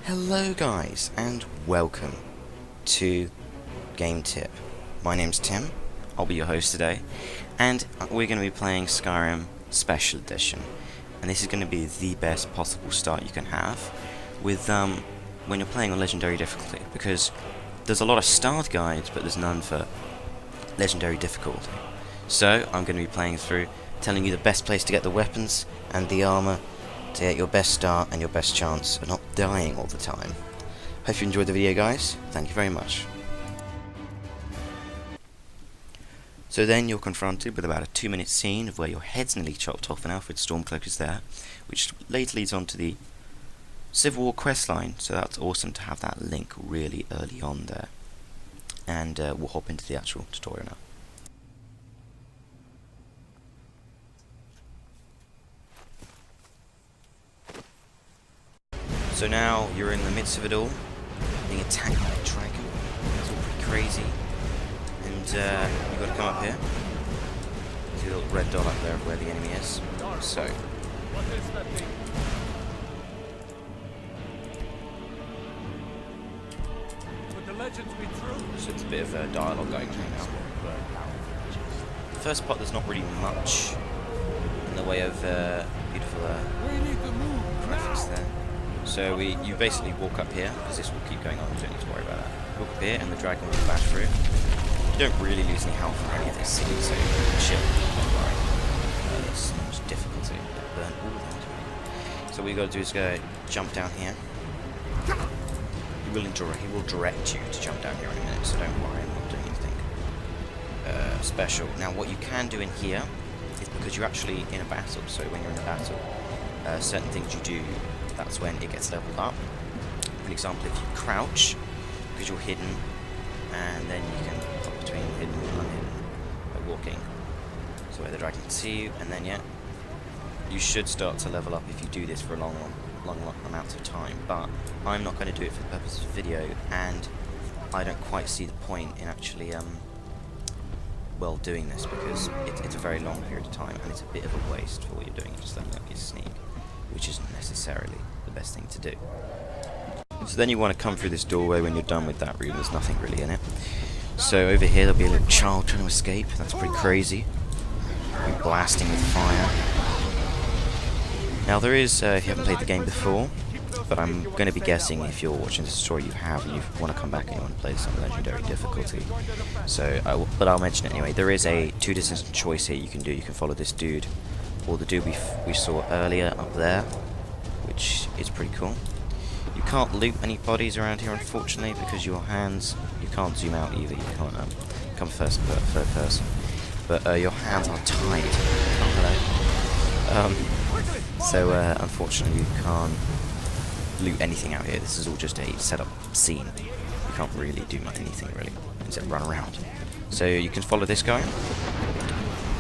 Hello guys, and welcome to Game Tip. My name's Tim, I'll be your host today, and we're going to be playing Skyrim Special Edition. And this is going to be the best possible start you can have with when you're playing on Legendary difficulty, because there's a lot of start guides, but there's none for Legendary difficulty. So I'm going to be playing through, telling you the best place to get the weapons and the armor to get your best start and your best chance of not dying all the time. Hope you enjoyed the video, guys. Thank you very much. So then you're confronted with about a 2-minute scene of where your head's nearly chopped off and Alfred Stormcloak is there, which later leads on to the Civil War questline, so that's awesome to have that link really early on there. And we'll hop into the actual tutorial now. So now you're in the midst of it all, being attacked by a dragon. It's all pretty crazy. And you've got to come up here. See the little red dot up there of where the enemy is. So it's a bit of a dialogue going on now. The first part, there's not really much in the way of beautiful graphics there. So you basically walk up here, because this will keep going on, you don't need to worry about that. Walk up here and the dragon will flash through. You don't really lose any health from any of this scene, so chill, don't worry. There's not much difficulty, burn all that. So what you got to do is go jump down here. He will direct you to jump down here in a minute, so don't worry, I'm not doing anything special. Now what you can do in here is, because you're actually in a battle, so when you're in a battle, certain things you do, that's when it gets leveled up. For example, if you crouch, because you're hidden, and then you can hop between hidden and unhidden by walking. So where the dragon can see you, and then you should start to level up if you do this for a long amount of time. But I'm not going to do it for the purpose of the video, and I don't quite see the point in actually doing this, because it's a very long period of time, and it's a bit of a waste for what you're doing. Just letting up your sneak, which isn't necessarily the best thing to do. So then you want to come through this doorway. When you're done with that room, there's nothing really in it. So over here there'll be a little child trying to escape. That's pretty crazy. You're blasting with fire. Now there is, if you haven't played the game before, but I'm going to be guessing if you're watching this story you have, and you want to come back and you want to play this on Legendary difficulty. So, I'll mention it anyway. There is a 2-decision choice here you can do. You can follow this dude, or the dude we saw earlier up there, which is pretty cool. You can't loot any bodies around here, unfortunately, because your hands, you can't zoom out either. You can't come third person, but your hands are tied. Oh, hello. So unfortunately you can't loot anything out here. This is all just a setup scene. You can't really do anything really, except run around. So you can follow this guy,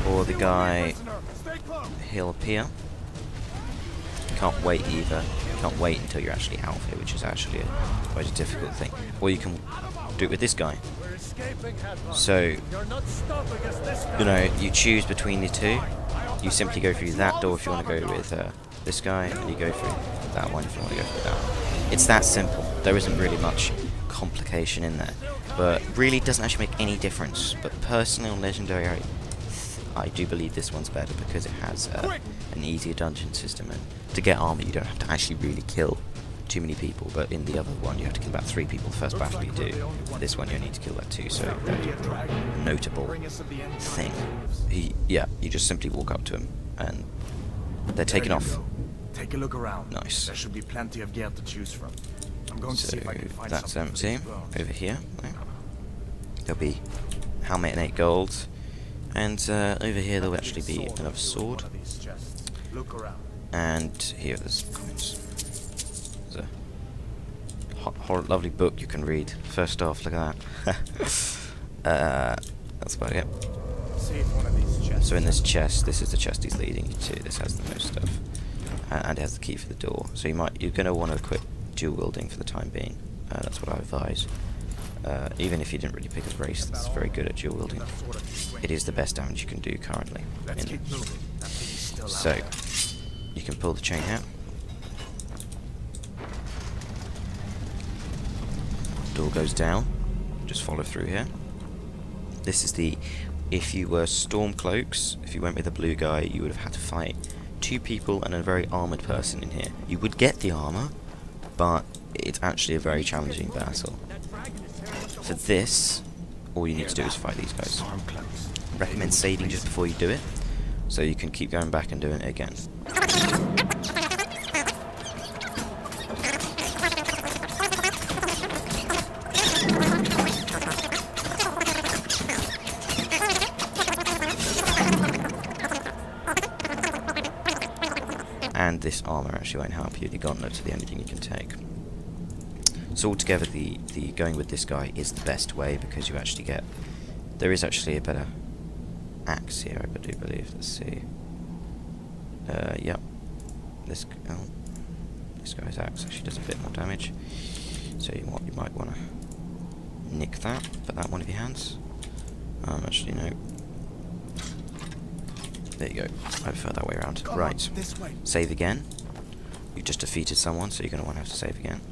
or the guy. He'll appear. Can't wait either. Can't wait until you're actually out here, which is actually quite a difficult thing. Or you can do it with this guy. So, you choose between the two. You simply go through that door if you want to go with this guy, and you go through that one if you want to go through that one. It's that simple. There isn't really much complication in there, but really doesn't actually make any difference. But personally, on Legendary, I do believe this one's better, because it has an easier dungeon system, and to get armor you don't have to actually really kill too many people, but in the other one you have to kill about 3 people the first battle you do. For this one you need to kill about 2, so that's a notable thing. You just simply walk up to him and they're taking off. Take a look around. Nice. There should be plenty of gear to choose from. I'm going to see if I can find that's something. empty. Over here there'll be helmet and 8 gold. And over here there will actually be another sword. And here there's coins. There's a lovely book you can read. First off, look at that. That's about it. So in this chest, this is the chest he's leading you to. This has the most stuff. And it has the key for the door. So you're going to want to equip dual wielding for the time being. That's what I advise. Even if you didn't really pick his race, that's very good at dual wielding. It is the best damage you can do currently. So, you can pull the chain out. door goes down. Just follow through here. This is the... If you were Stormcloaks, if you went with the blue guy, you would have had to fight 2 people and a very armoured person in here. You would get the armour, but it's actually a very challenging battle. For this, all you need to do is fight these guys. Recommend saving just before you do it, so you can keep going back and doing it again. And this armour actually won't help you. The gauntlets are the only thing you can take. So altogether, the going with this guy is the best way, because you actually get... There is actually a better axe here, I do believe. Let's see. Yep. This guy's axe actually does a bit more damage. So you might want to nick that. Put that in one of your hands. Actually, no. There you go. I prefer that way around. Right. Save again. You just defeated someone, so you're going to want to have to save again.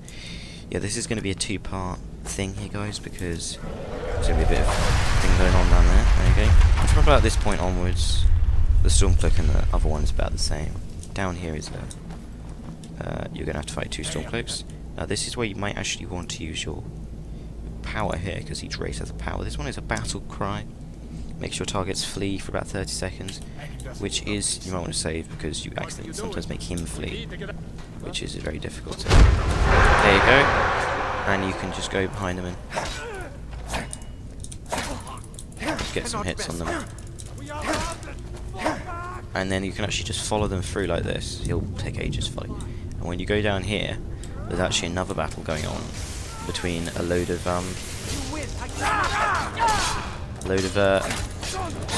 Yeah, this is going to be a 2-part thing here, guys, because there's going to be a bit of thing going on down there. There you go. From about this point onwards, the Stormcloak and the other one is about the same. Down here is you're going to have to fight 2 Stormcloaks. Now, this is where you might actually want to use your power here, because each race has a power. This one is a battle cry. Makes your targets flee for about 30 seconds, which is, you might want to save, because you accidentally sometimes make him flee, which is very difficult to... There you go, and you can just go behind them and get some hits on them. And then you can actually just follow them through like this. He'll take ages to follow. And when you go down here, there's actually another battle going on between a load of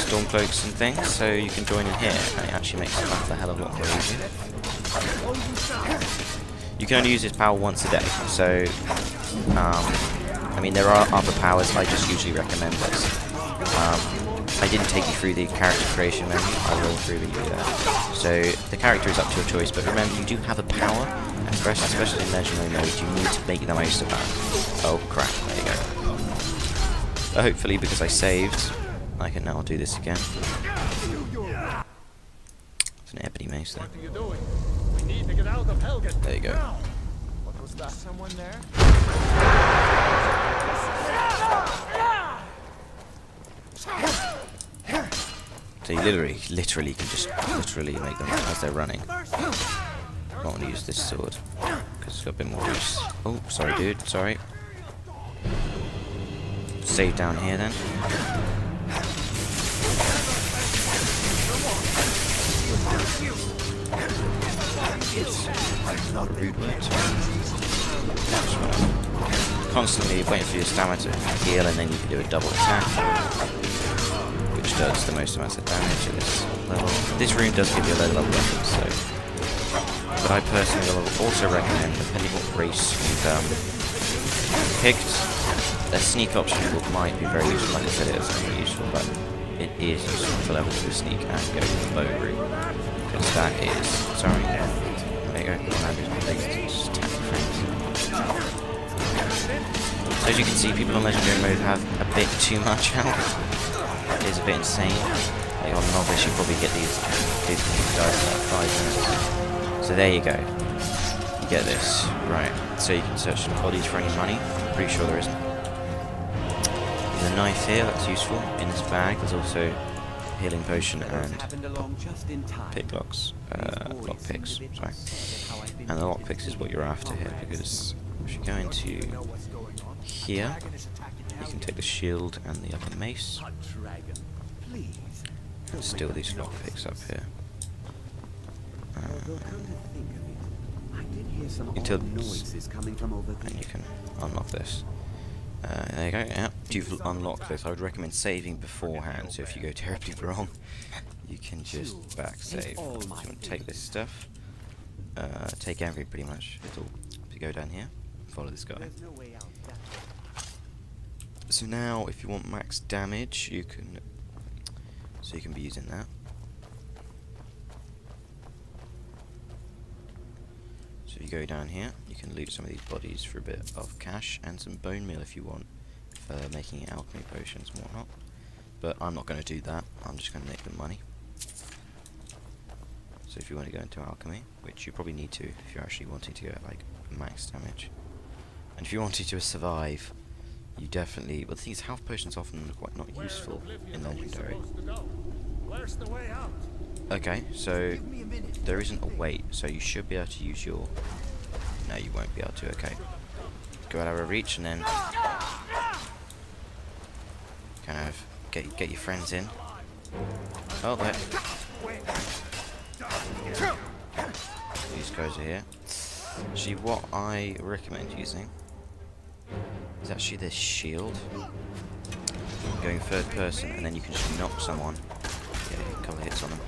Stormcloaks and things, so you can join in here, and it actually makes the battle a hell of a lot more easier. You can only use this power once a day, so I mean, there are other powers. I just usually recommend this. I didn't take you through the character creation menu. I will through the so the character is up to your choice, but remember, you do have a power, especially in legendary mode. You need to make the most of that. Oh crap! There you go. Hopefully, because I saved, I can now do this again. It's an ebony mace there. There you go. Someone there? So you literally can just make them as they're running. I want to use this sword because it's got a bit more use. Oh, sorry, dude. Sorry. Save down here then. Not a rude word. Constantly waiting for your stamina to heal, and then you can do a double attack, which does the most amount of damage at this level. This room does give you a low level weapon, so. But I personally will also recommend, depending what race you've picked, a sneak option might be very useful. Like I said, it isn't very useful, but it is useful to level to sneak and go to the bow route, because that is. Sorry. There you go. Just attack your friends. So as you can see, people on legendary mode have a bit too much health. It is a bit insane. Like on novice, you probably get these guys in about 5 minutes. So there you go. You get this. Right. So you can search the bodies for any money. Pretty sure there isn't. There's a knife here, that's useful. In this bag, there's also a healing potion and picklocks. Lockpicks, sorry. And the lockpicks is what you're after here, because if you go into here, you can take the shield and the other mace. And steal these lockpicks up here. Until and you can unlock this. There you go. Yep. You've unlocked this. I would recommend saving beforehand. So if you go terribly wrong, you can just back save. So you want to take this stuff. Take every pretty much. If you go down here, follow this guy. So now, if you want max damage, you can. So you can be using that. So So if you go down here, you can loot some of these bodies for a bit of cash and some bone meal if you want, for making alchemy potions and whatnot. But I'm not going to do that, I'm just going to make the money. So if you want to go into alchemy, which you probably need to if you're actually wanting to get like max damage, and if you wanted to survive, you definitely, well the thing is health potions often are quite not useful in Legendary. Where's the way out? Okay, so there isn't a wait, so you should be able to use your, no you won't be able to, okay. Go out of reach and then kind of get your friends in. Oh there. These guys are here. Actually, what I recommend using is actually this shield. Going third person, and then you can just knock someone. Get a couple of hits on them.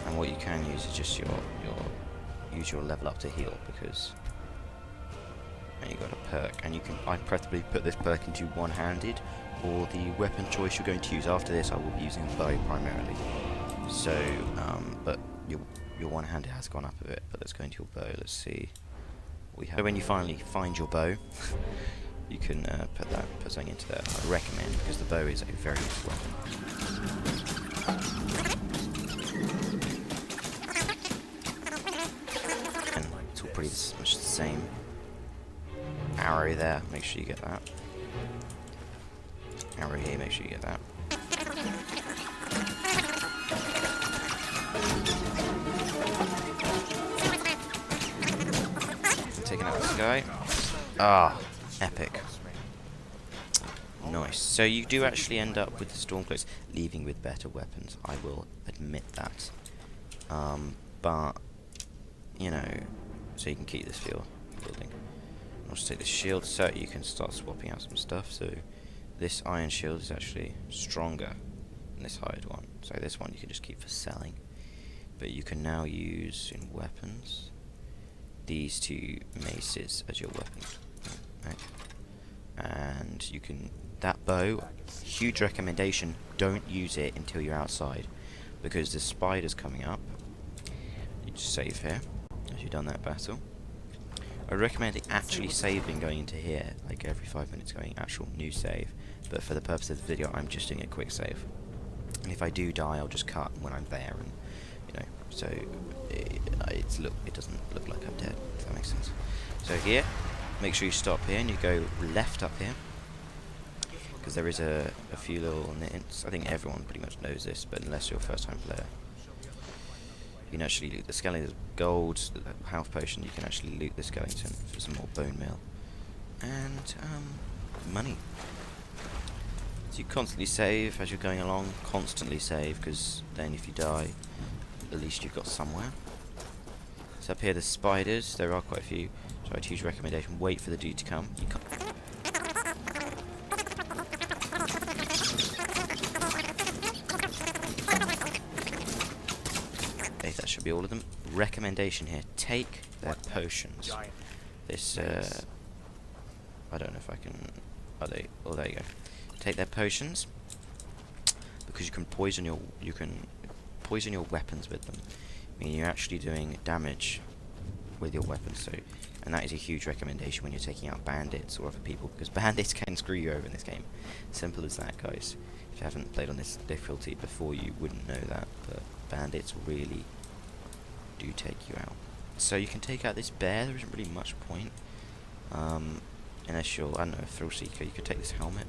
And what you can use is just use your level up to heal, because and you got a perk, and you can I'd preferably put this perk into one-handed or the weapon choice you're going to use. After this I will be using the bow primarily. So but your one-handed has gone up a bit, but let's go into your bow. Let's see what we have. So when you finally find your bow, you can put something into there. I recommend, because the bow is a very useful weapon. And it's all pretty much the same. Arrow there, make sure you get that. Arrow here, make sure you get that. Taking out this guy. Ah, epic. Nice. So you do actually end up with the Stormcloaks leaving with better weapons, I will admit that. But, you know, so you can keep this building. I'll just take the shield so you can start swapping out some stuff. So this iron shield is actually stronger than this hired one. So this one you can just keep for selling. But you can now use in weapons these two maces as your weapons. Right. And you can, that bow, huge recommendation, don't use it until you're outside, because the spider's coming up. You just save here, as you've done that battle. I recommend actually saving going into here, like every 5 minutes going actual new save, but for the purpose of the video I'm just doing a quick save. And if I do die I'll just cut when I'm there, and you know, so it doesn't look like I'm dead, if that makes sense. So here, make sure you stop here and you go left up here, because there is a few little nits. I think everyone pretty much knows this, but unless you're a first time player, you can actually loot the skeleton. Gold, the health potion, you can actually loot the skeleton for some more bone meal. And money. So you constantly save as you're going along, constantly save, because then if you die, at least you've got somewhere. So up here the spiders, there are quite a few, so I'd huge recommendation, wait for the dude to come. You can't. Okay, that should be all of them. Recommendation here, take their potions. This, I don't know if I can, oh there you go. Take their potions, because you can poison your weapons with them. I mean, you're actually doing damage with your weapons, so, and that is a huge recommendation when you're taking out bandits or other people, because bandits can screw you over in this game. Simple as that, guys. If you haven't played on this difficulty before, you wouldn't know that, but bandits really do take you out. So you can take out this bear. There isn't really much point, unless you're, I don't know, a thrill seeker. You could take this helmet,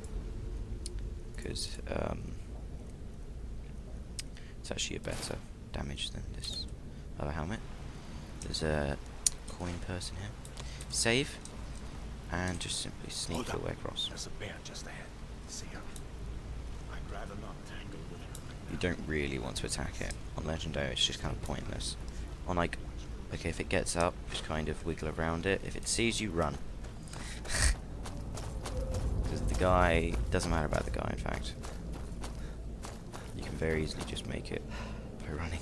because it's actually a better damage than this other helmet. There's a coin person here. Save, and just simply sneak your way across. There's a bear just ahead. See her. I'd rather not tangle with her. You don't really want to attack it. On Legendary, it's just kind of pointless. On like, okay, if it gets up, just kind of wiggle around it. If it sees you, run. Because the guy, doesn't matter about the guy, in fact. You can very easily just make it by running.